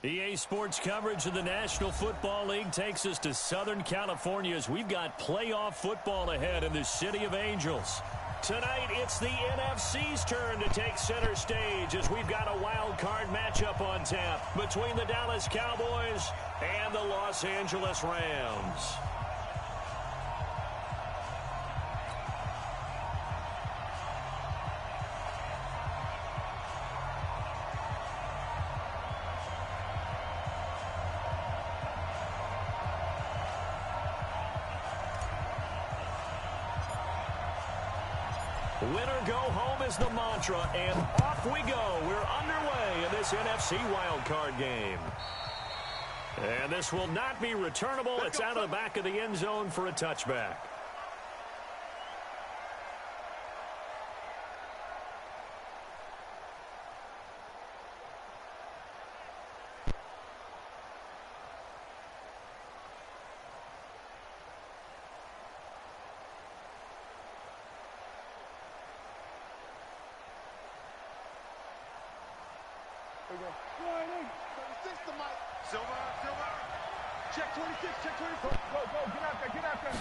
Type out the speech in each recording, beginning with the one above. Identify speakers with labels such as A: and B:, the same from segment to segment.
A: EA Sports coverage of the National Football League takes us to Southern California as we've got playoff football ahead in the City of Angels. Tonight, it's the NFC's turn to take center stage as we've got a wild card matchup on tap between the Dallas Cowboys and the Los Angeles Rams. Winner go home is the mantra, and off we go. We're underway in this NFC wildcard game. And this will not be returnable. It's out of the back of the end zone for a touchback.
B: Check 26, check 26. Go, get out there.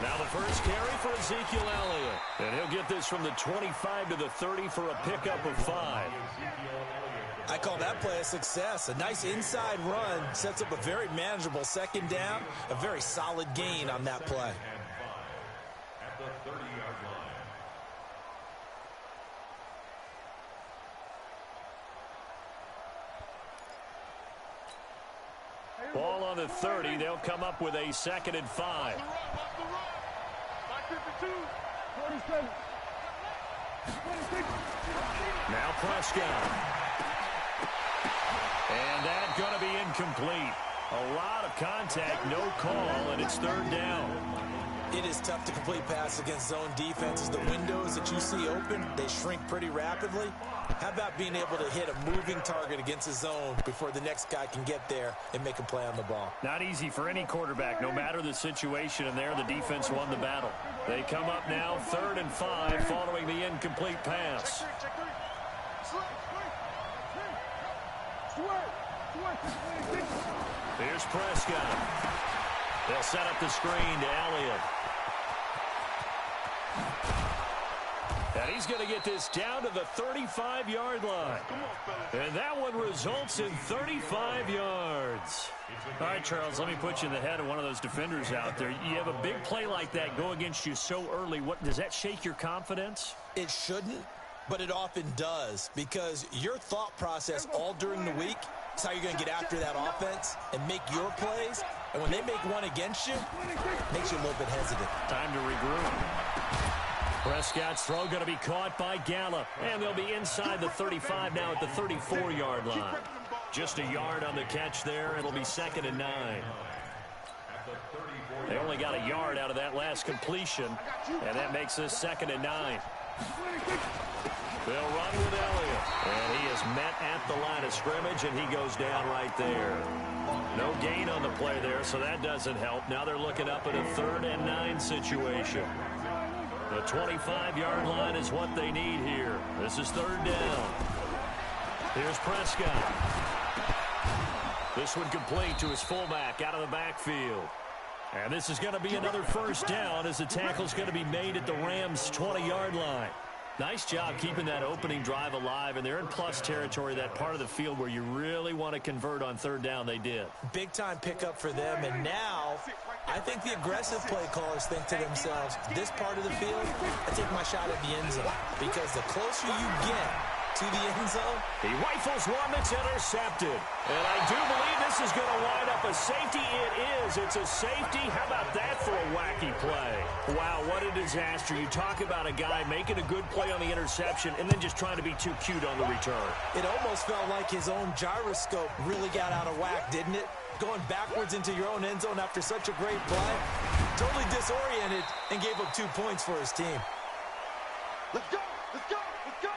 A: Now the first carry for Ezekiel Elliott. And he'll get this from the 25 to the 30 for a pickup of 5.
C: I call that play a success. A nice inside run sets up a very manageable second down. A very solid gain on that play.
D: At the 30-yard line.
A: Ball on the 30. They'll come up with a 2nd and 5. Now Prescott. And that's going to be incomplete. A lot of contact, no call, and it's 3rd down.
C: It is tough to complete pass against zone defenses. The windows that you see open, they shrink pretty rapidly. How about being able to hit a moving target against a zone before the next guy can get there and make a play on the ball?
A: Not easy for any quarterback, no matter the situation, and there the defense won the battle. They come up now 3rd and 5 following the incomplete pass. Here's Prescott. They'll set up the screen to Elliott. And he's going to get this down to the 35-yard line. And that one results in 35 yards. All right, Charles, let me put you in the head of one of those defenders out there. You have a big play like that go against you so early. What does that shake your confidence?
C: It shouldn't, but it often does, because your thought process all during the week is how you're going to get after that offense and make your plays. And when they make one against you, it makes you a little bit hesitant.
A: Time to regroup. Prescott's throw going to be caught by Gallup. And they'll be inside the 35 now at the 34-yard line. Just a yard on the catch there. It'll be 2nd and 9. They only got a yard out of that last completion. And that makes this 2nd and 9. They'll run with Elliott. And he is met at the line of scrimmage, and he goes down right there. No gain on the play there, so that doesn't help. Now they're looking up at a 3rd and 9 situation. The 25-yard line is what they need here. This is 3rd down. Here's Prescott. This one complete to his fullback out of the backfield. And this is going to be another 1st down as the tackle's going to be made at the Rams' 20-yard line. Nice job keeping that opening drive alive, and they're in plus territory, that part of the field where you really want to convert on 3rd down. They did. Big-time pickup for them, and now I think the aggressive play callers think to themselves, this part of the field, I take my shot at the end zone, because the closer you get to the end zone, he rifles one that's intercepted. And I do believe this is going to wind up a safety. It is. It's a safety. How about that for a wacky play? Wow, what a disaster. You talk about a guy making a good play on the interception and then just trying to be too cute on the return. It almost felt like his own gyroscope really got out of whack, didn't it? Going backwards into your own end zone after such a great play. Totally disoriented and gave up 2 points for his team.
B: Let's go! Let's go! Let's go!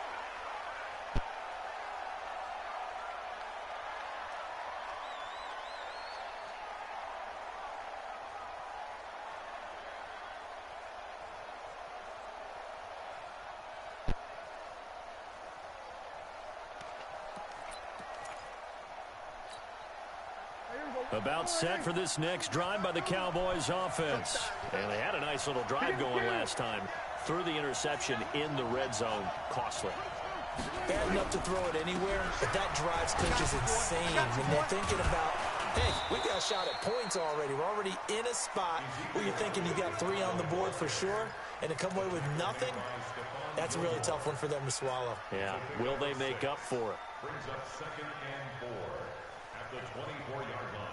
A: About set for this next drive by the Cowboys offense. And they had a nice little drive going last time. Threw the interception in the red zone. Costly.
C: Bad enough to throw it anywhere, but that drives coaches insane when they're thinking about, hey, we got a shot at points already. We're already in a spot where you're thinking you got 3 on the board for sure, and to come away with nothing, that's a really tough one for them to swallow.
A: Yeah, will they make up for it?
D: Brings up 2nd and 4 at the 24-yard line.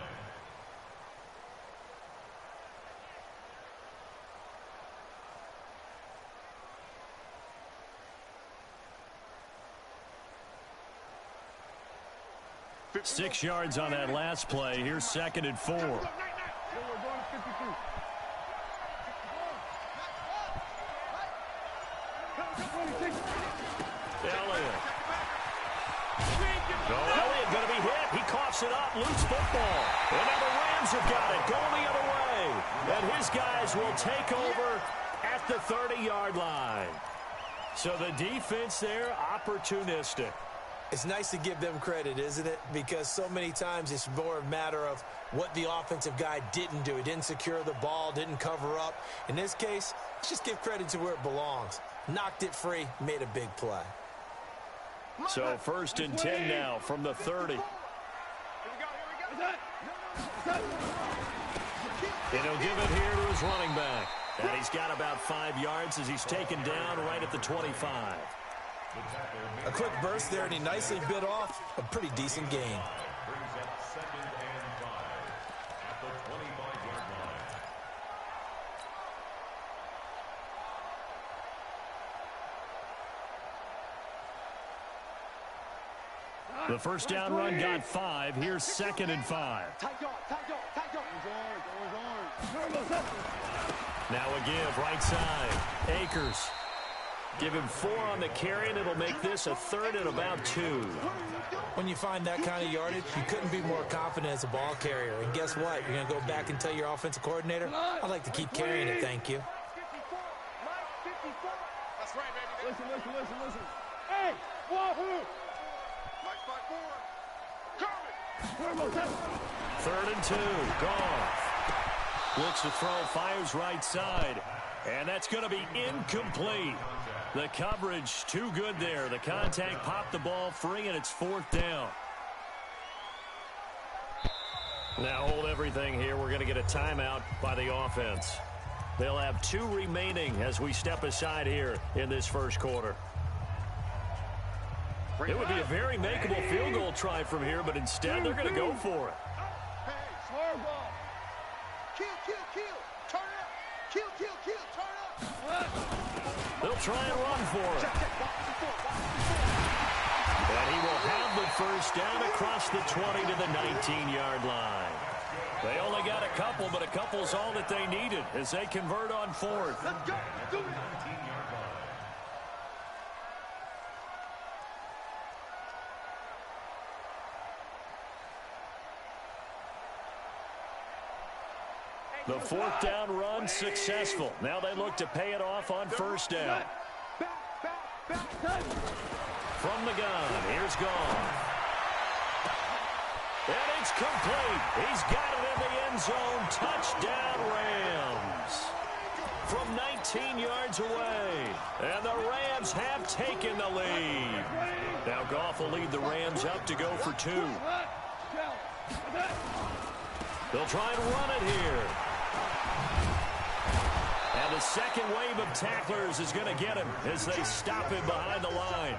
A: Six yards on that last play. Here's 2nd and 4.
B: Elliott.
A: Elliott going to be hit. He coughs it up. Loose football. And now the Rams have got it. Going the other way. And his guys will take over at the 30-yard line. So the defense there, opportunistic.
C: It's nice to give them credit, isn't it? Because so many times it's more a matter of what the offensive guy didn't do. He didn't secure the ball, didn't cover up. In this case, let's just give credit to where it belongs. Knocked it free, made a big play.
A: So 1st and 10 now from the 30.
B: Here we go.
A: And he'll give it here to his running back. And he's got about 5 yards as he's taken down right at the 25.
C: A quick burst there, and he nicely bit off a pretty decent gain.
D: Brings up 2nd and 5 at the 25-yard line.
A: The first down run got 5. Here's 2nd and 5.
B: Tight yard.
A: Now a give, right side. Akers. Give him 4 on the carry, and it'll make this a 3rd and about 2.
C: When you find that kind of yardage, you couldn't be more confident as a ball carrier. And guess what? You're going to go back and tell your offensive coordinator, I'd like to keep carrying it, thank you.
B: That's right, baby. Listen. Hey, wahoo! Mike 5-4.
A: 3rd and 2. Goff. Looks to throw, fires right side. And that's going to be incomplete. The coverage too good there. The contact popped the ball free, and it's 4th down. Now hold everything here. We're going to get a timeout by the offense. They'll have 2 remaining as we step aside here in this first quarter. It would be a very makeable field goal try from here, but instead they're going to go for it.
B: Hey, swerve ball. Kill. Turn up. Kill. Turn up.
A: They'll try and run for it. And he will have the first down across the 20 to the 19-yard line. They only got a couple, but a couple's all that they needed as they convert on 4th.
B: Let's go. Do it.
A: The 4th down run successful. Now they look to pay it off on 1st down.
B: Back.
A: From the gun, here's Goff. And it's complete. He's got it in the end zone. Touchdown, Rams. From 19 yards away. And the Rams have taken the lead. Now Goff will lead the Rams up to go for 2. They'll try and run it here. And the second wave of tacklers is going to get him as they stop him behind the line.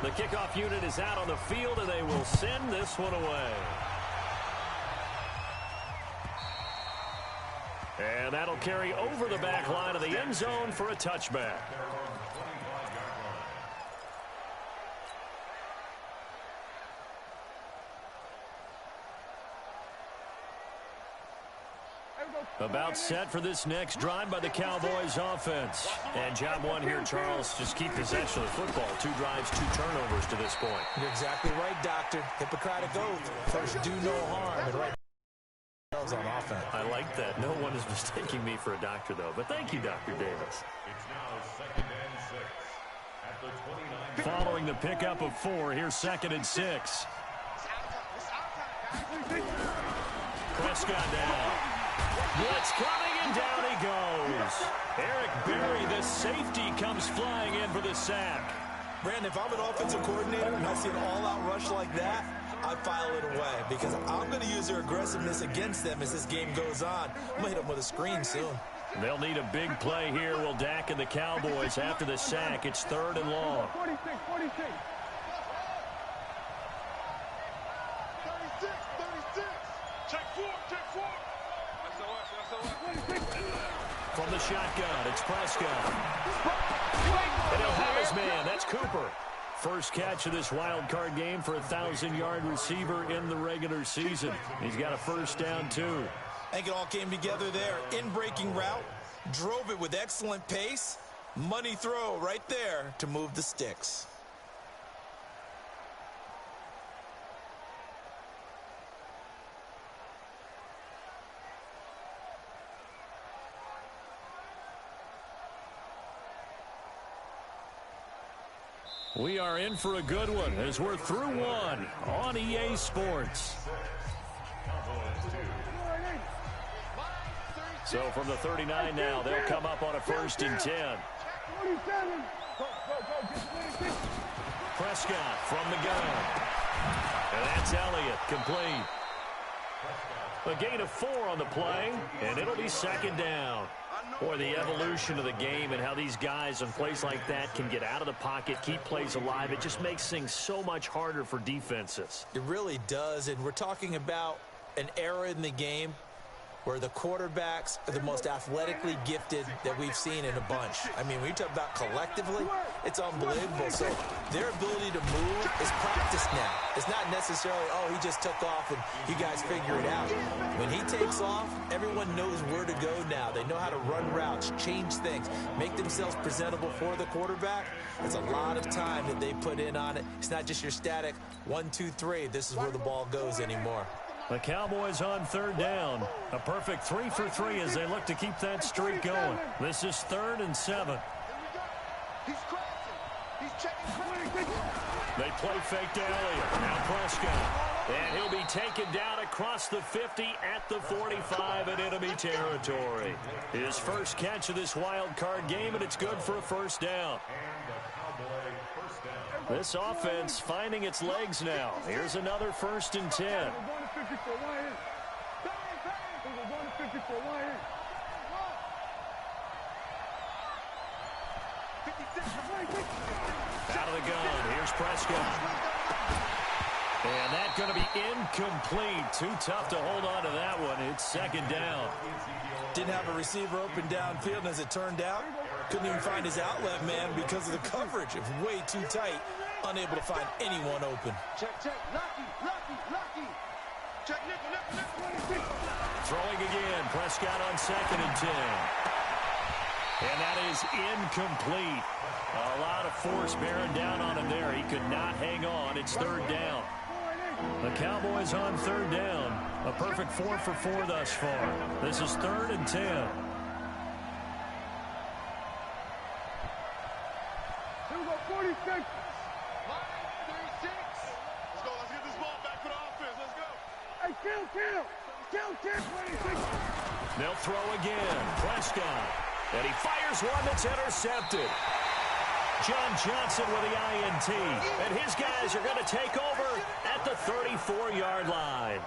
A: The kickoff unit is out on the field, and they will send this one away. And that'll carry over the back line of the end zone for a touchback. About set for this next drive by the Cowboys offense. And job one here, Charles, just keep possession of the football. 2 drives, 2 turnovers to this point.
C: You're exactly right, Doctor. Hippocratic oath. First, do no harm. And right on offense.
A: I like that. No one is mistaking me for a doctor, though. But thank you, Dr. Davis.
D: It's now 2nd and 6 at the 29.
A: Following the pickup of 4, here's 2nd and 6. Prescott down. Blitz coming, and down he goes. Eric Berry, the safety, comes flying in for the sack.
C: Brandon, if I'm an offensive coordinator and I see an all-out rush like that, I file it away because I'm going to use their aggressiveness against them as this game goes on. I'm going to hit them with a screen soon.
A: They'll need a big play here. Will Dak and the Cowboys after the sack. It's 3rd and long.
B: 46. 36. Check four.
A: From the shotgun, it's Prescott. And he'll have his man. That's Cooper. First catch of this wild card game for a 1,000-yard receiver in the regular season. He's got a first down, too.
C: I think it all came together there. In-breaking route, drove it with excellent pace. Money throw right there to move the sticks.
A: We are in for a good one as we're through one on EA Sports. So from the 39 now, they'll come up on a 1st and 10. Prescott from the gun. And that's Elliott, complete. A gain of 4 on the play, and it'll be 2nd down. Boy, the evolution of the game and how these guys in plays like that can get out of the pocket, keep plays alive, it just makes things so much harder for defenses.
C: It really does, and we're talking about an era in the game where the quarterbacks are the most athletically gifted that we've seen in a bunch. I mean, when you talk about collectively, it's unbelievable. So their ability to move is practiced now. It's not necessarily, oh, he just took off and you guys figure it out. When he takes off, everyone knows where to go now. They know how to run routes, change things, make themselves presentable for the quarterback. It's a lot of time that they put in on it. It's not just your static 1, 2, 3. This is where the ball goes anymore.
A: The Cowboys on 3rd down. A perfect 3 for 3 as they look to keep that streak going. This is 3rd and 7.
B: He's crossing. He's checking.
A: They play fake to Elliott. Now Prescott. And he'll be taken down across the 50 at the 45 in enemy territory. His first catch of this wild card game, and it's good for a 1st down. This offense finding its legs now. Here's another 1st and 10. Out of the gun. Here's Prescott. And that's going to be incomplete. Too tough to hold on to that one. It's 2nd down.
C: Didn't have a receiver open downfield, and as it turned out, couldn't even find his outlet man because of the coverage. It was way too tight. Unable to find anyone open.
B: Check. Lucky. Check, Nick.
A: Throwing again. Prescott on 2nd and 10. And that is incomplete. A lot of force bearing down on him there. He could not hang on. It's 3rd down. The Cowboys on 3rd down. A perfect 4 for 4 thus far. This is 3rd and 10.
B: Here we go, 46. 36. Let's go. Let's get this ball back for the offense. Let's go. Hey, kill. 26.
A: They'll throw again. Prescott. And he fires one that's intercepted. John Johnson with the INT. And his guys are going to take over at the 34-yard line.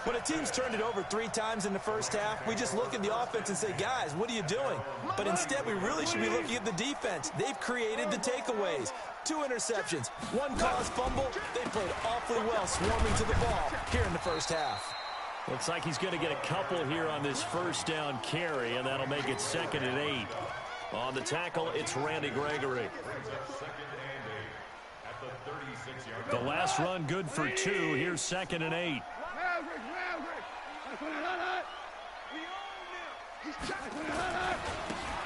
C: When a team's turned it over 3 times in the first half, we just look at the offense and say, guys, what are you doing? But instead, we really should be looking at the defense. They've created the takeaways. 2 interceptions, 1 caused fumble. They played awfully well swarming to the ball here in the first half.
A: Looks like he's going to get a couple here on this 1st down carry, and that'll make it 2nd and 8. On the tackle, it's Randy Gregory. The last run good for 2. Here's 2nd and 8.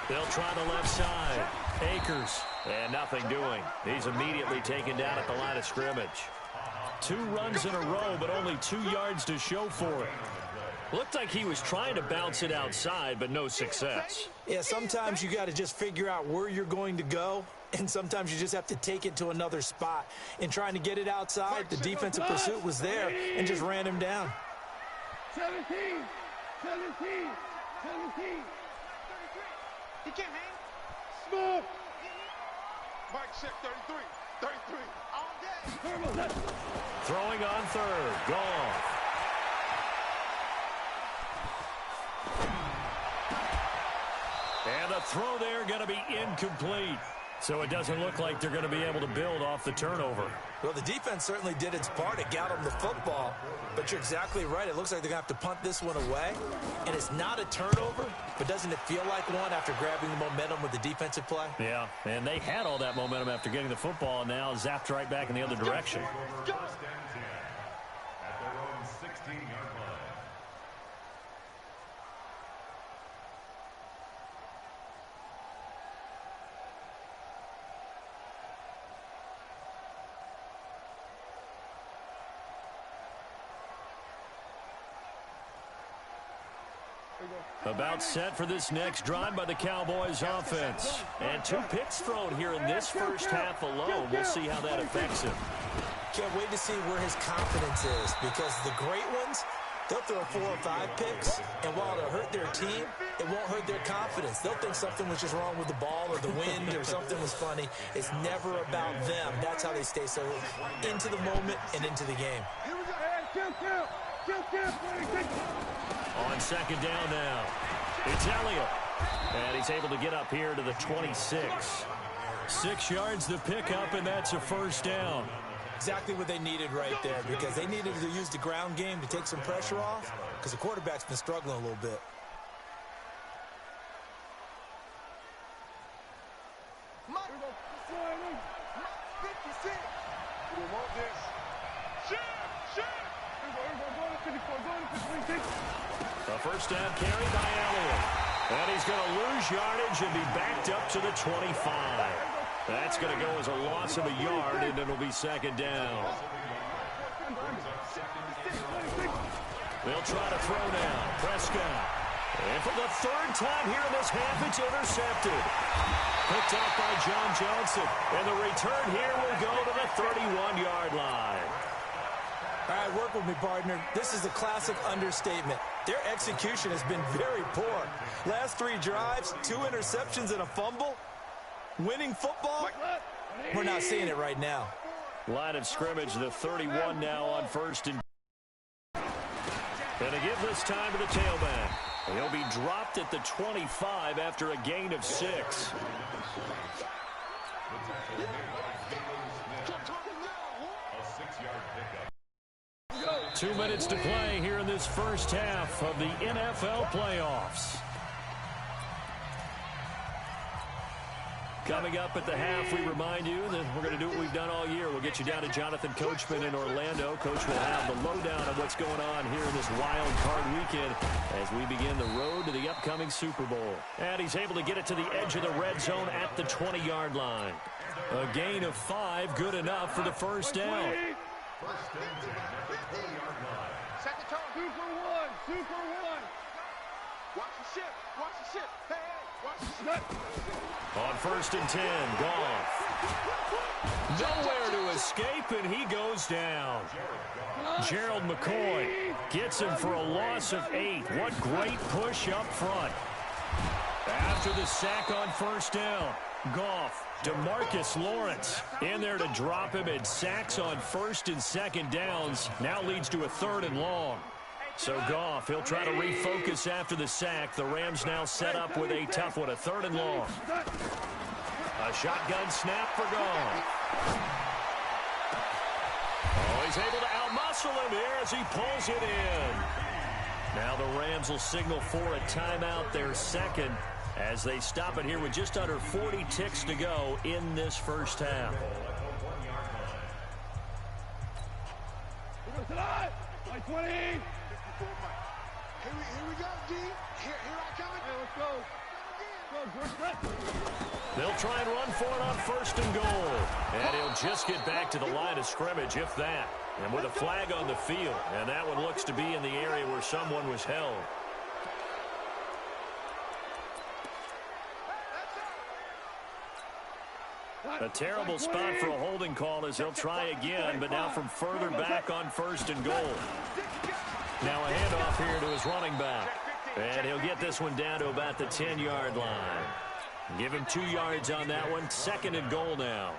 A: They'll try the left side. Akers. And nothing doing. He's immediately taken down at the line of scrimmage. 2 runs in a row, but only 2 yards to show for it. Looked like he was trying to bounce it outside, but no success.
C: Yeah, sometimes you got to just figure out where you're going to go, and sometimes you just have to take it to another spot. In trying to get it outside, the defensive pursuit was there and just ran him down.
B: 17. He can't hang. Smoke. Mike check 33. All day.
A: Throwing on third. Gone. And the throw there going to be incomplete. So it doesn't look like they're going to be able to build off the turnover.
C: Well, the defense certainly did its part. It got them the football. But you're exactly right. It looks like they're going to have to punt this one away. And it's not a turnover, but doesn't it feel like one after grabbing the momentum with the defensive play?
A: Yeah, and they had all that momentum after getting the football, and now zapped right back in the other direction.
D: First and 10 at their own 16-yard line.
A: About set for this next drive by the Cowboys offense. And 2 picks thrown here in this first half alone. We'll see how that affects him.
C: Can't wait to see where his confidence is, because the great ones, they'll throw 4 or 5 picks, and while it'll hurt their team, it won't hurt their confidence. They'll think something was just wrong with the ball or the wind or something was funny. It's never about them. That's how they stay so into the moment and into the game.
A: On second down now, it's Elliott. And he's able to get up here to the 26. 6 yards the pickup, and that's a first down.
C: Exactly what they needed right there, because they needed to use the ground game to take some pressure off, because the quarterback's been struggling a little bit.
A: The first down carry by Elliott. And he's going to lose yardage and be backed up to the 25. That's going to go as a loss of a yard, and it'll be second down. They'll try to throw now. Prescott. And for the 3rd time here in this half, it's intercepted. Picked off by John Johnson. And the return here will go to the 31-yard line.
C: All right, work with me, partner. This is a classic understatement. Their execution has been very poor. Last 3 drives, 2 interceptions and a fumble. Winning football? We're not seeing it right now.
A: Line of scrimmage, the 31 now on first and. And to give this time to the tailback. He'll be dropped at the 25 after a gain of 6. 2 minutes to play here in this first half of the NFL playoffs. Coming up at the half, we remind you that we're going to do what we've done all year. We'll get you down to Jonathan Coachman in Orlando. Coach will have the lowdown of what's going on here in this wild card weekend as we begin the road to the upcoming Super Bowl. And he's able to get it to the edge of the red zone at the 20-yard line. A gain of 5, good enough for the first down.
D: First and 10 at the 20-yard line.
B: Second turn. Super one. Watch the ship. Hey, watch the ship.
A: On first and 10, Goff. Nowhere to escape, and he goes down. Gerald McCoy gets him for a loss of 8. What great push up front. After the sack on first down, Goff, DeMarcus Lawrence in there to drop him, and sacks on first and second downs now leads to a 3rd and long. So Goff, he'll try to refocus after the sack. The Rams now set up with a tough one, a 3rd and long. A shotgun snap for Goff. Oh, he's able to outmuscle him here as he pulls it in. Now the Rams will signal for a timeout, their second, as they stop it here with just under 40 ticks to go in this first half.
B: Like 20. Here we go, D. Here I come. Hey, let's go.
A: They'll try and run for it on 1st and goal. And he'll just get back to the line of scrimmage, if that. And with a flag on the field. And that one looks to be in the area where someone was held. A terrible spot for a holding call as they'll try again, but now from further back on 1st and goal. Now a handoff here to his running back. And he'll get this one down to about the 10-yard line. Give him 2 yards on that one. 2nd and goal now.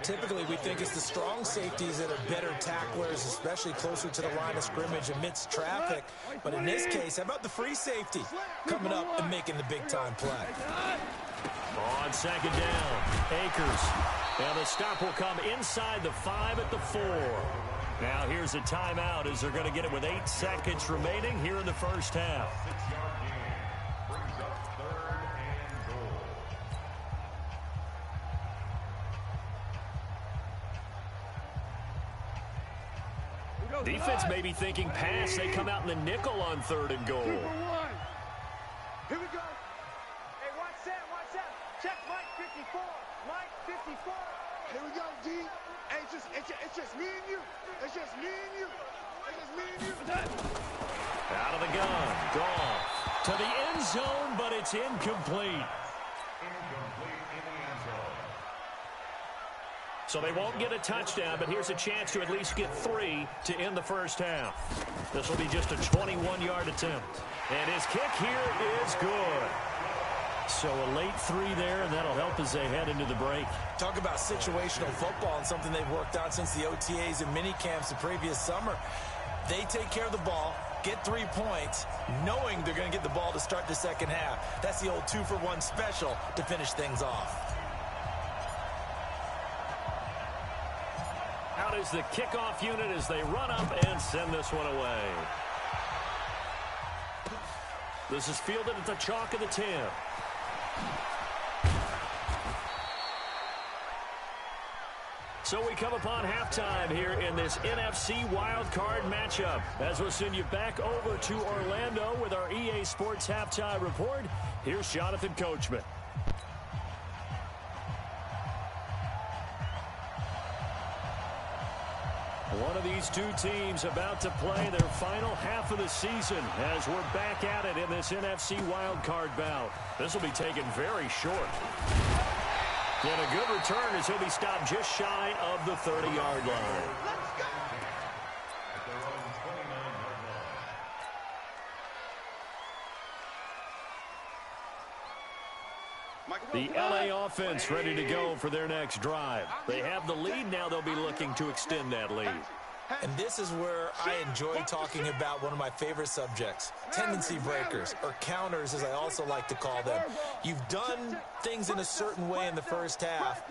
C: Typically, we think it's the strong safeties that are better tacklers, especially closer to the line of scrimmage amidst traffic. But in this case, how about the free safety coming up and making the big-time play?
A: On 2nd down, Akers. And the stop will come inside the 5 at the 4. Now here's a timeout as they're going to get it with 8 seconds remaining here in the first half.
D: 6-yard gain brings up 3rd and goal.
A: Defense may be thinking pass. They come out in the nickel on 3rd and goal.
B: Here we go. Hey, watch that, watch that. Check Mike 54. Mike 54. Here we go, D. Hey, it's just me and you. It's just me and you. It's just me and you.
A: Out of the gun. Goff to the end zone, but it's incomplete.
D: Incomplete in the end zone.
A: So they won't get a touchdown, but here's a chance to at least get 3 to end the first half. This will be just a 21-yard attempt. And his kick here is good. So a late 3 there, and that'll help as they head into the break.
C: Talk about situational football and something they've worked on since the OTAs and mini camps the previous summer. They take care of the ball, get 3 points, knowing they're going to get the ball to start the second half. That's the old 2-for-1 special to finish things off.
A: Out is the kickoff unit as they run up and send this one away. This is fielded at the chalk of the 10. So we come upon halftime here in this NFC wildcard matchup. As we'll send you back over to Orlando with our EA Sports Halftime Report, here's Jonathan Coachman. One of these two teams about to play their final half of the season as we're back at it in this NFC wildcard bout. This will be taken very short. And a good return as he'll be stopped just shy of the 30-yard line.
D: At their own 29-yard line.
A: The LA offense ready to go for their next drive. They have the lead. Now they'll be looking to extend that lead.
C: And this is where I enjoy talking about one of my favorite subjects, tendency breakers, or counters as I also like to call them. You've done things in a certain way in the first half,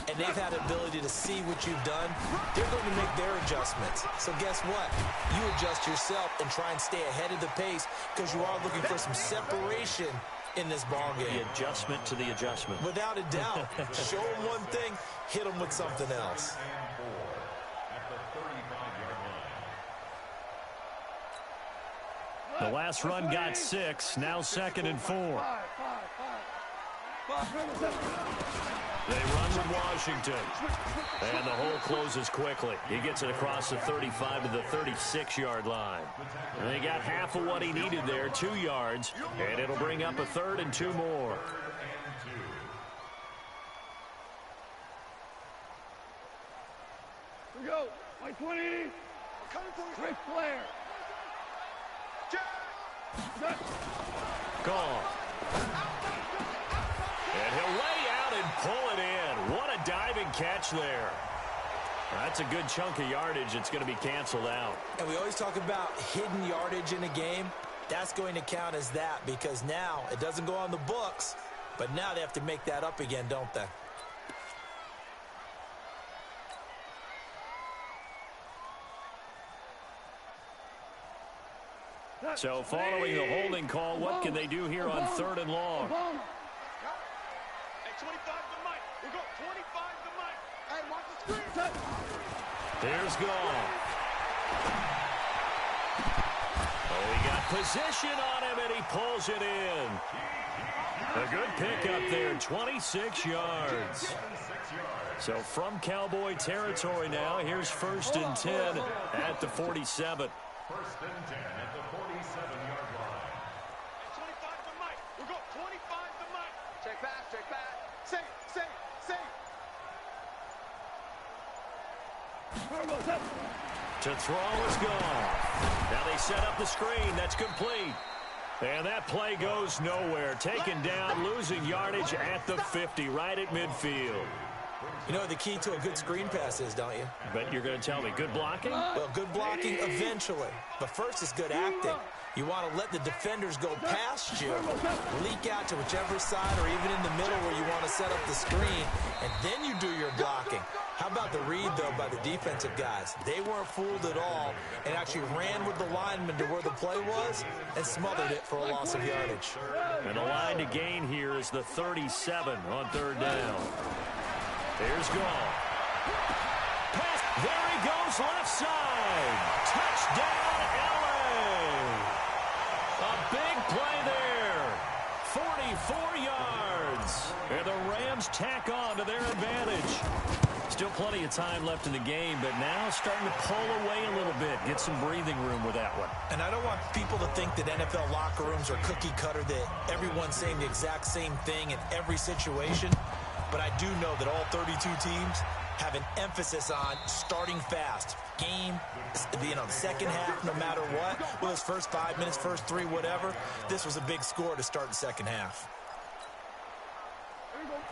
C: and they've had the ability to see what you've done. They're going to make their adjustments. So guess what? You adjust yourself and try and stay ahead of the pace because you are looking for some separation in this ball game.
A: The adjustment to the adjustment.
C: Without a doubt. Show them one thing, hit them with something else.
A: The last run got 6, now 2nd and 4. They run with Washington. And the hole closes quickly. He gets it across the 35 to the 36-yard line. And they got half of what he needed there, 2 yards. And it'll bring up a 3rd and 2 more.
B: Here we go. Mike 20. Ric Flair.
A: Gone. And he'll lay out and pull it in. What a diving catch there. That's a good chunk of yardage. It's going to be canceled out.
C: And we always talk about hidden yardage in a game. That's going to count as that because now it doesn't go on the books, but now they have to make that up again, don't they?
A: So following the holding call, what can they do here on 3rd and long?
B: Hey, 25 to Mike. We go 25 to Mike. Hey, watch the screen.
A: Here's Goff. Oh, he got position on him, and he pulls it in. A good pickup there, 26 yards. So from Cowboy territory now, here's 1st and 10 at the 47.
D: 1st and 10 at the 47-yard line.
B: 25 to Mike. We'll go 25 to Mike. Check back, check back. Safe.
A: To throw is gone. Now they set up the screen. That's complete. And that play goes nowhere. Taken down, losing yardage at the 50, right at midfield.
C: You know what the key to a good screen pass is, don't you?
A: But you're going to tell me good blocking?
C: Well, good blocking eventually. But first is good acting. You want to let the defenders go past you, leak out to whichever side or even in the middle where you want to set up the screen, and then you do your blocking. How about the read, though, by the defensive guys? They weren't fooled at all and actually ran with the lineman to where the play was and smothered it for a loss of yardage.
A: And the line to gain here is the 37 on 3rd down. Here's Gall. Pass. There he goes, left side. Touchdown, LA. A big play there. 44 yards. And the Rams tack on to their advantage. Still plenty of time left in the game, but now starting to pull away a little bit. Get some breathing room with that one.
C: And I don't want people to think that NFL locker rooms are cookie cutter, that everyone's saying the exact same thing in every situation. But I do know that all 32 teams have an emphasis on starting fast. Game, being on the second half no matter what. Well, those first 5 minutes, first 3, whatever. This was a big score to start the second half.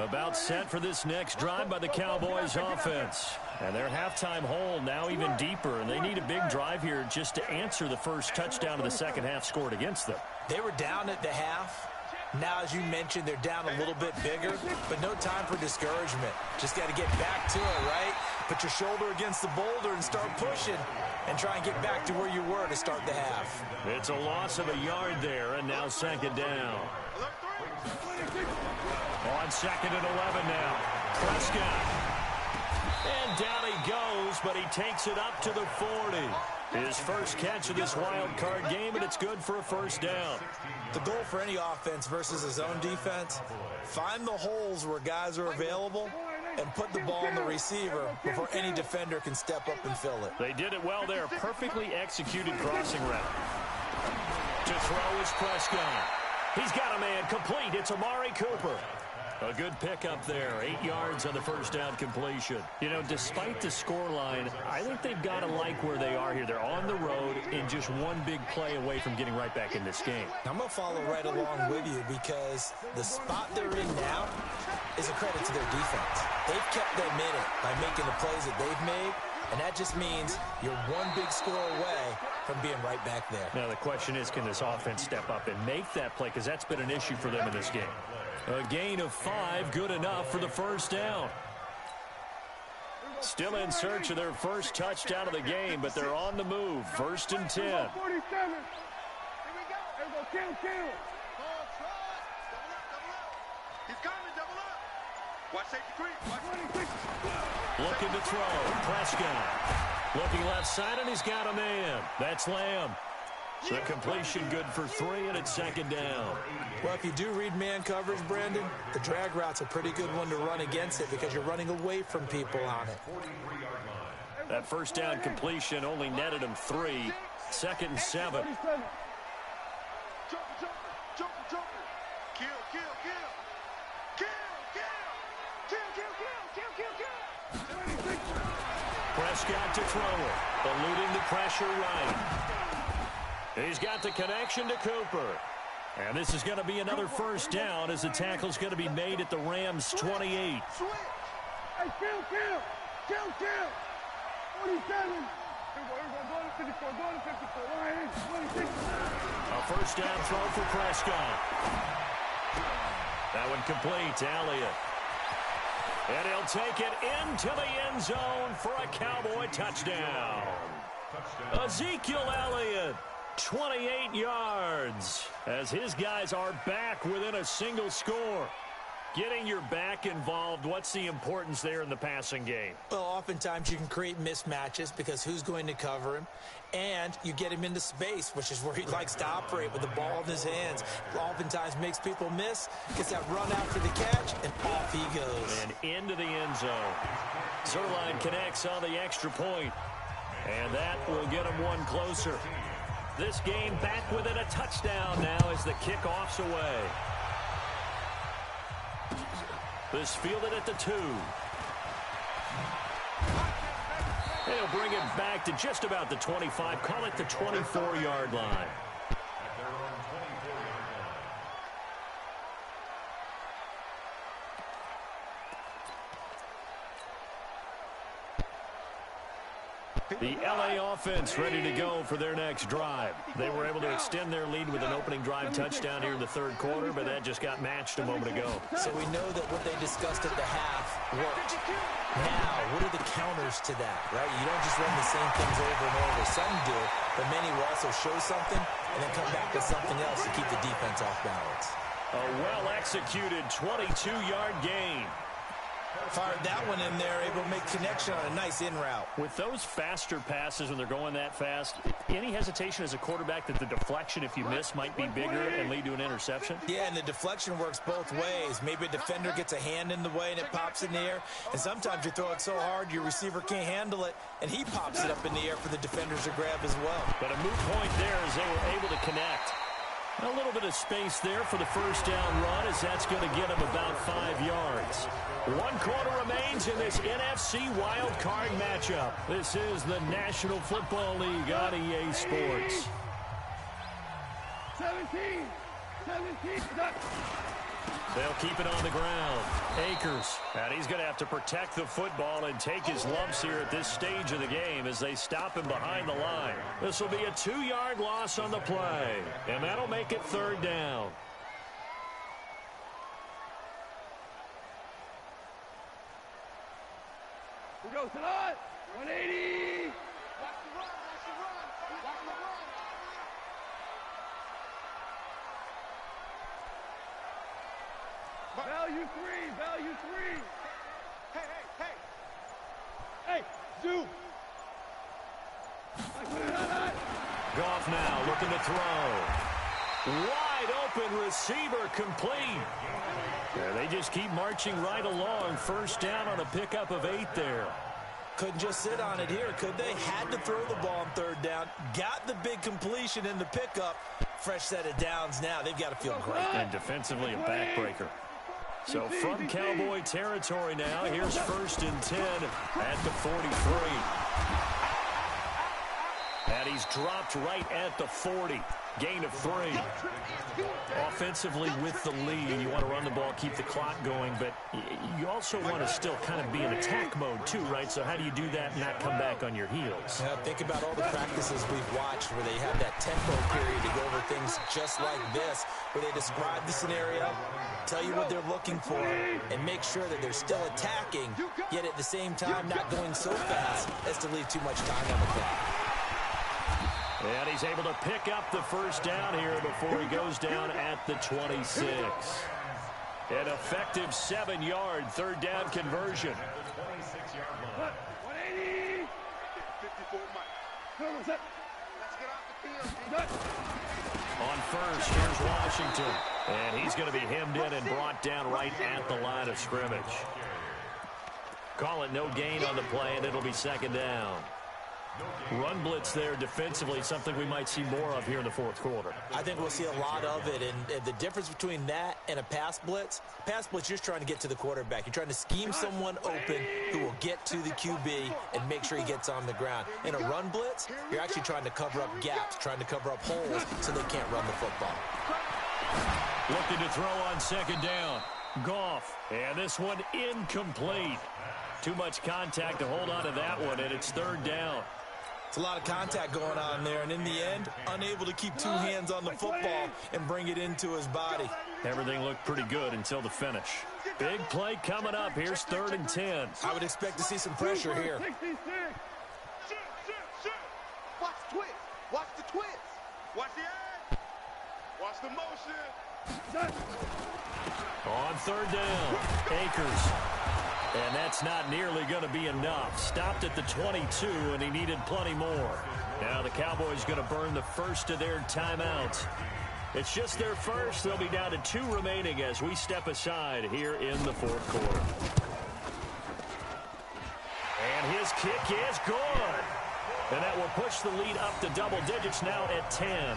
A: About set for this next drive by the Cowboys offense. And their halftime hole now even deeper, and they need a big drive here just to answer the first touchdown of the second half scored against them.
C: They were down at the half. Now, as you mentioned, they're down a little bit bigger, but no time for discouragement. Just got to get back to it, right? Put your shoulder against the boulder and start pushing and try and get back to where you were to start the half.
A: It's a loss of a yard there, and now 2nd down. On 2nd and 11 now. Prescott. And down he goes, but he takes it up to the 40. His first catch of this wild card game, and it's good for a 1st down.
C: The goal for any offense versus a zone defense, find the holes where guys are available and put the ball in the receiver before any defender can step up and fill it.
A: They did it well there. Perfectly executed crossing route. To throw is Prescott. He's got a man complete. It's Amari Cooper. A good pickup there. 8 yards on the 1st down completion. You know, despite the scoreline, I think they've got to like where they are here. They're on the road and just one big play away from getting right back in this game.
C: I'm going to follow right along with you because the spot they're in now is a credit to their defense. They've kept them in it by making the plays that they've made, and that just means you're one big score away from being right back there.
A: Now, the question is, can this offense step up and make that play? Because that's been an issue for them in this game. A gain of 5, good enough for the 1st down. Still in search of their first touchdown of the game, but they're on the move. 1st and 10.
B: 47. Here we go. Here we go. Kill. Double up. He's coming, double up. Watch safety creep. Watch 26.
A: Looking to throw. Prescott. Looking left side, and he's got a man. That's Lamb. So completion good for 3, and it's 2nd down.
C: Well, if you do read man coverage, Brandon, the drag route's a pretty good one to run against it because you're running away from people on it.
A: That 1st down completion only netted him 3. 2nd and 7. Prescott to throw it. Eluding the pressure right. He's got the connection to Cooper. And this is going to be another 1st down as the tackle's going to be made at the Rams' 28.
B: Hey, kill. 47. Go to 54. Line 26.
A: A 1st down throw for Prescott. That one complete to Elliott. And he'll take it into the end zone for a Cowboy touchdown. Ezekiel Elliott, 28 yards, as his guys are back within a single score. Getting your back involved, what's the importance there in the passing game?
C: Well, oftentimes you can create mismatches because who's going to cover him? And you get him into space, which is where he likes to operate with the ball in his hands. Oftentimes makes people miss, gets that run after the catch, and off he goes.
A: And into the end zone. Zerline connects on the extra point. And that will get him one closer. This game back within a touchdown now as the kickoff's away. This fielded at the 2. They'll bring it back to just about the 25. Call it the 24-yard line. The LA offense ready to go for their next drive. They were able to extend their lead with an opening drive touchdown here in the third quarter, but that just got matched a moment ago.
C: So we know that what they discussed at the half worked. Now, what are the counters to that, right? You don't just run the same things over and over. Some do, but many will also show something and then come back with something else to keep the defense off balance.
A: A well-executed 22-yard gain.
C: Fired that one in there, able to make connection on a nice in route.
A: With those faster passes when they're going that fast, any hesitation as a quarterback that the deflection, if you miss, might be bigger and lead to an interception?
C: Yeah, and the deflection works both ways. Maybe a defender gets a hand in the way and it pops in the air, and sometimes you throw it so hard your receiver can't handle it, and he pops it up in the air for the defenders to grab as well.
A: But a moot point there as they were able to connect. A little bit of space there for the first down run as that's going to get him about 5 yards. 1 quarter remains in this NFC wild card matchup. This is the National Football League on EA Sports.
B: 17.
A: They'll keep it on the ground. Akers, and he's going to have to protect the football and take his lumps here at this stage of the game as they stop him behind the line. This will be a 2-yard loss on the play, and that'll make it third down.
B: We go, Salah. 180. Watch the run. Value 3. Hey, Zoo.
A: Goff now looking to throw. Wide open receiver complete. Yeah, they just keep marching right along. First down on a pickup of 8 there.
C: Couldn't just sit on it here, could they? Had to throw the ball on third down. Got the big completion in the pickup. Fresh set of downs now. They've got to feel great.
A: And defensively a backbreaker. So from Cowboy territory now, here's 1st and 10 at the 43. And he's dropped right at the 40. Gain of 3. Offensively with the lead, you want to run the ball, keep the clock going, but you also want to still kind of be in attack mode too, right? So how do you do that and not come back on your heels?
C: Think about all the practices we've watched where they have that tempo period to go over things just like this, where they describe the scenario, tell you what they're looking for, and make sure that they're still attacking, yet at the same time not going so fast as to leave too much time on the clock.
A: And he's able to pick up the first down here before he goes down at the 26. An effective 7-yard third down conversion.
B: 180. 54 Mike. Let's get off the field.
A: On first, here's Washington. And he's going to be hemmed in and brought down right at the line of scrimmage. Call it no gain on the play, and it'll be second down. Run blitz there defensively, something we might see more of here in the fourth quarter.
C: I think we'll see a lot of it, and the difference between that and a pass blitz, you're just trying to get to the quarterback. You're trying to scheme someone open who will get to the QB and make sure he gets on the ground. In a run blitz, you're actually trying to cover up gaps, trying to cover up holes so they can't run the football.
A: Looking to throw on second down. Goff, and this one incomplete. Too much contact to hold on to that one, and it's third down.
C: It's a lot of contact going on there, and in the end, unable to keep 2 hands on the football and bring it into his body.
A: Everything looked pretty good until the finish. Big play coming up. Here's 3rd and 10.
C: I would expect to see some pressure here.
B: Watch the twist. Watch the twist. Watch the edge. Watch the motion.
A: On third down, Akers. And that's not nearly going to be enough. Stopped at the 22, and he needed plenty more. Now the Cowboys going to burn the first of their timeouts. It's just their first. They'll be down to 2 remaining as we step aside here in the fourth quarter. And his kick is good. And that will push the lead up to double digits now at 10.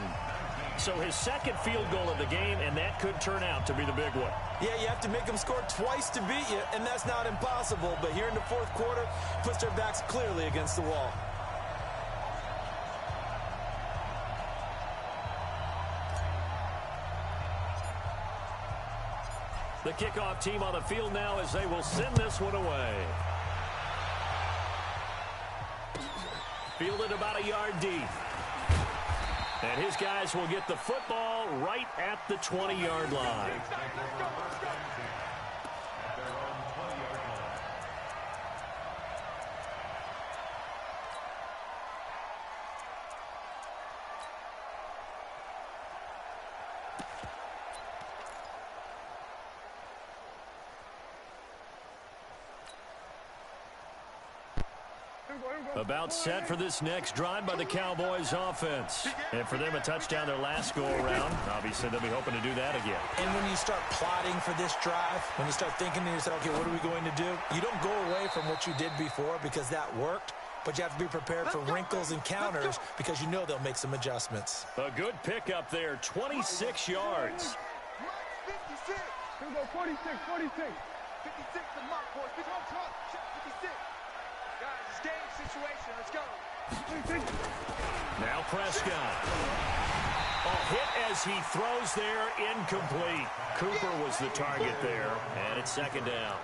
A: So his second field goal of the game, and that could turn out to be the big one.
C: Yeah, you have to make them score twice to beat you, and that's not impossible. But here in the fourth quarter, puts their backs clearly against the wall.
A: The kickoff team on the field now as they will send this one away. Fielded about a yard deep. And his guys will get the football right at the 20-yard line. About set for this next drive by the Cowboys offense. And for them, a touchdown their last go-around. Obviously, they'll be hoping to do that again.
C: And when you start plotting for this drive, when you start thinking to yourself, okay, what are we going to do? You don't go away from what you did before because that worked. But you have to be prepared for wrinkles and counters because you know they'll make some adjustments.
A: A good pickup there, 26 yards.
B: 56. Here we go, 46, 46. 56 to Mark, boys. 56. Guys, it's game situation. Let's go.
A: Now Prescott. A hit as he throws there, incomplete. Cooper was the target there, and it's second down.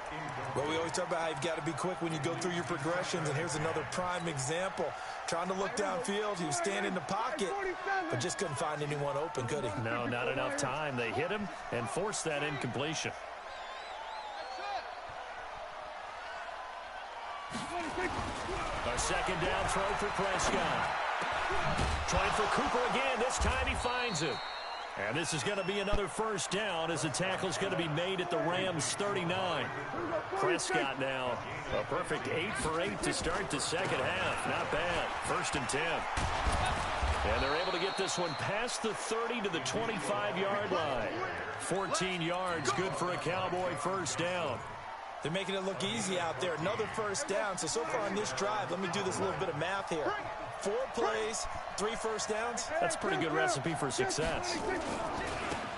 C: Well, we always talk about how you've got to be quick when you go through your progressions, and here's another prime example. Trying to look downfield, he was standing in the pocket, but just couldn't find anyone open, could he?
A: No, not enough time. They hit him and forced that incompletion. A second down throw for Prescott. Trying for Cooper again. This time he finds him. And this is going to be another first down as the tackle's going to be made at the Rams' 39. Prescott now a perfect 8 for 8 to start the second half. Not bad. First and 10. And they're able to get this one past the 30 to the 25-yard line. 14 yards, good for a Cowboy first down.
C: They're making it look easy out there. Another first down. So far on this drive, let me do this little bit of math here. 4 plays, 3 first downs.
A: That's a pretty good recipe for success.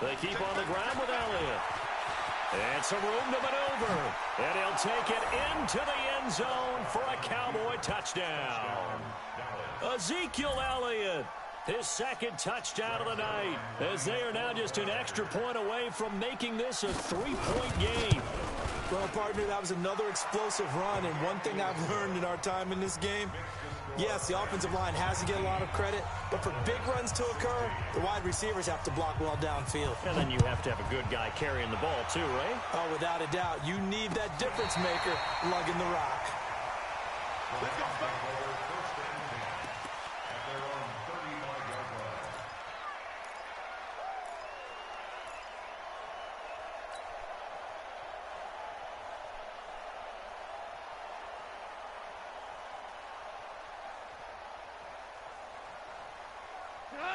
A: They keep on the ground with Elliott. And some room to maneuver. And he'll take it into the end zone for a Cowboy touchdown. Ezekiel Elliott, his second touchdown of the night, as they are now just an extra point away from making this a 3-point game.
C: Well, partner, that was another explosive run, and one thing I've learned in our time in this game, yes, the offensive line has to get a lot of credit, but for big runs to occur, the wide receivers have to block well downfield.
A: And then you have to have a good guy carrying the ball too, right?
C: Oh, without a doubt. You need that difference maker lugging the rock.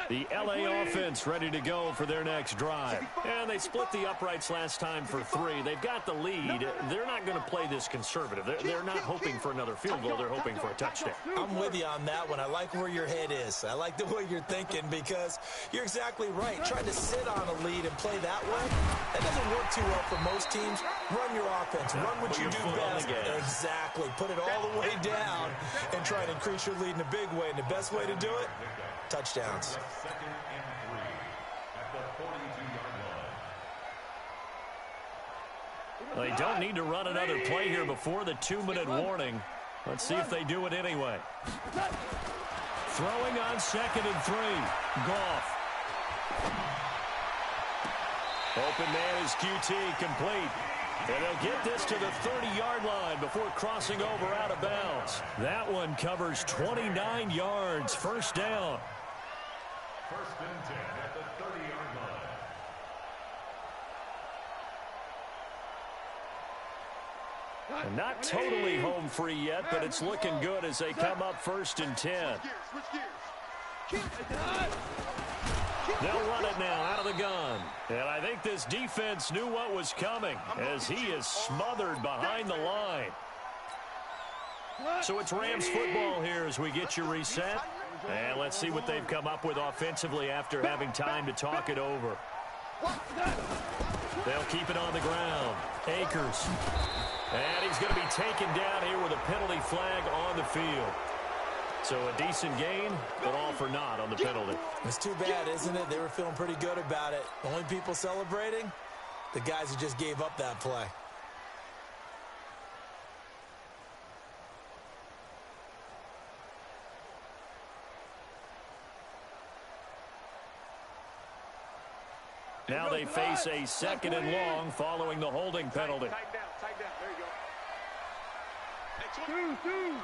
A: The LA offense ready to go for their next drive. And they split the uprights last time for 3. They've got the lead. They're not going to play this conservative. They're not hoping for another field goal. They're hoping for a touchdown.
C: I'm with you on that one. I like where your head is. I like the way you're thinking because you're exactly right. Trying to sit on a lead and play that way, that doesn't work too well for most teams. Run your offense. Run what you do best. Exactly. Put it all the way down and try to increase your lead in a big way. And the best way to do it, touchdowns.
D: Second and 3 at the 42-yard line.
A: They don't need to run another play here before the 2-minute warning. Let's see if they do it anyway. Throwing on 2nd and 3. Goff. Open man is QT, complete. And they'll get this to the 30-yard line before crossing over out of bounds. That one covers 29 yards. First down.
D: First and 10 at the 30-yard line.
A: And not totally home free yet, but it's looking good as they come up 1st and 10.
B: Switch gears.
A: They'll run it now out of the gun. And I think this defense knew what was coming as he is smothered behind the line. So it's Rams football here as we get you reset. And let's see what they've come up with offensively after having time to talk it over. They'll keep it on the ground. Akers. And he's going to be taken down here with a penalty flag on the field. So a decent gain, but all for naught on the penalty.
C: It's too bad, isn't it? They were feeling pretty good about it. Only people celebrating, the guys who just gave up that play.
A: Now they face a 2nd and long following the holding penalty.
B: Tighten down. There you go.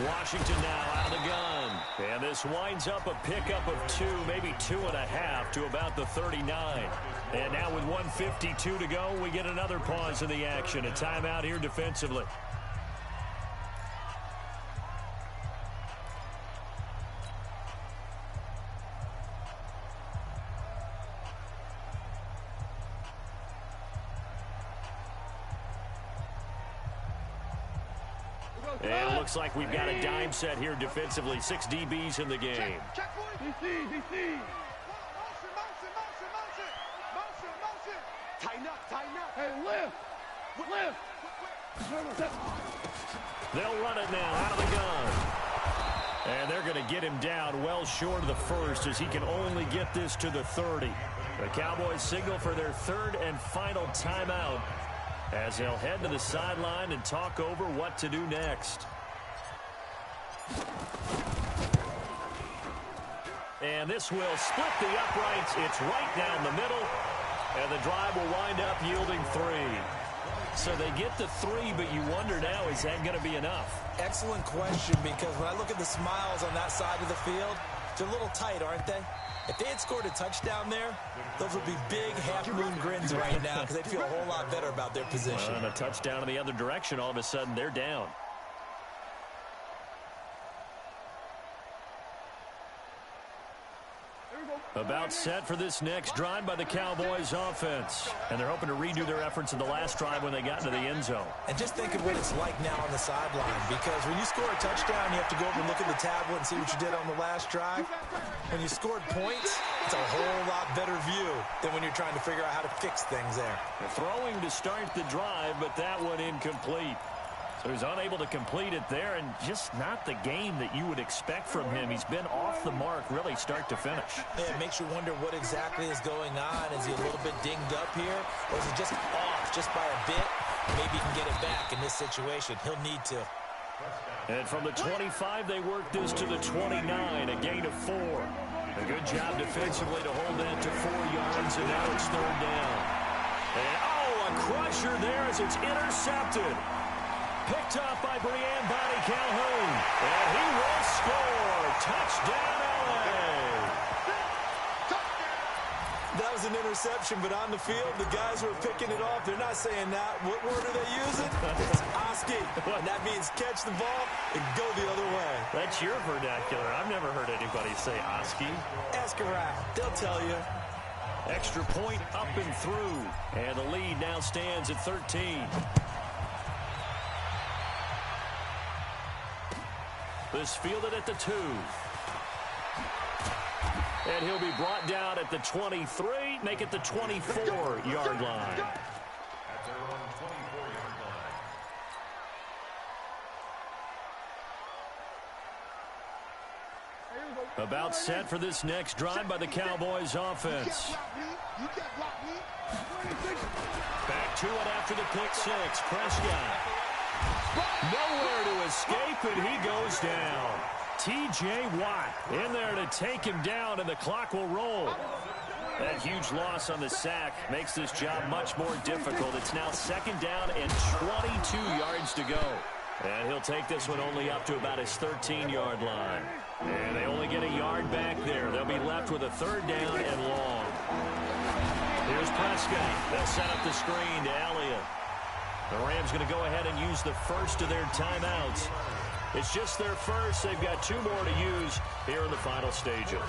A: Washington now out of the gun. And this winds up a pickup of 2, maybe 2.5 to about the 39. And now with 1:52 to go, we get another pause in the action. A timeout here defensively. And it looks like we've got a dime set here defensively. 6 DBs in the game.
B: Check, boys. DC. Motion. Tighten up. Hey, lift.
A: They'll run it now out of the gun. And they're going to get him down well short of the 1st as he can only get this to the 30. The Cowboys signal for their 3rd and final timeout as they'll head to the sideline and talk over what to do next. And this will split the uprights. It's right down the middle. And the drive will wind up yielding 3. So they get the 3, but you wonder now, is that going to be enough?
C: Excellent question, because when I look at the smiles on that side of the field, they're a little tight, aren't they? If they had scored a touchdown there, those would be big half-moon grins right now because they'd feel a whole lot better about their position.
A: And a touchdown in the other direction, all of a sudden they're down. About set for this next drive by the Cowboys offense. And they're hoping to redo their efforts in the last drive when they got into the end zone.
C: And just think of what it's like now on the sideline, because when you score a touchdown, you have to go over and look at the tablet and see what you did on the last drive. When you scored points, it's a whole lot better view than when you're trying to figure out how to fix things there.
A: They're throwing to start the drive, but that one incomplete. So he's unable to complete it there, and just not the game that you would expect from him. He's been off the mark really start to finish.
C: Yeah, it makes you wonder what exactly is going on. Is he a little bit dinged up here, or is he just off just by a bit? Maybe he can get it back in this situation. He'll need to.
A: And from the 25, they work this to the 29, a gain of 4. A good job defensively to hold that to 4 yards, and now it's 3rd down. And, a crusher there as it's intercepted. Picked up by Brian Body Calhoun. And he will score. Touchdown, LA.
C: That was an interception, but on the field, the guys who are picking it off, they're not saying that. What word are they using? It's Oski. And that means catch the ball and go the other way.
A: That's your vernacular. I've never heard anybody say Oski.
C: Ask around. They'll tell you.
A: Extra point up and through. And the lead now stands at 13. This fielded at the 2. And he'll be brought down at the 23, make it the 24-yard line.
D: At their own 24-yard line.
A: About set for this next drive by the Cowboys offense. Back to it after the pick 6. Prescott. Nowhere to escape, and he goes down. T.J. Watt in there to take him down, and the clock will roll. That huge loss on the sack makes this job much more difficult. It's now 2nd down and 22 yards to go. And he'll take this one only up to about his 13-yard line. And they only get a yard back there. They'll be left with a 3rd down and long. Here's Prescott. They'll set up the screen to Elliott. The Rams going to go ahead and use the first of their timeouts. It's just their first. They've got 2 more to use here in the final stages.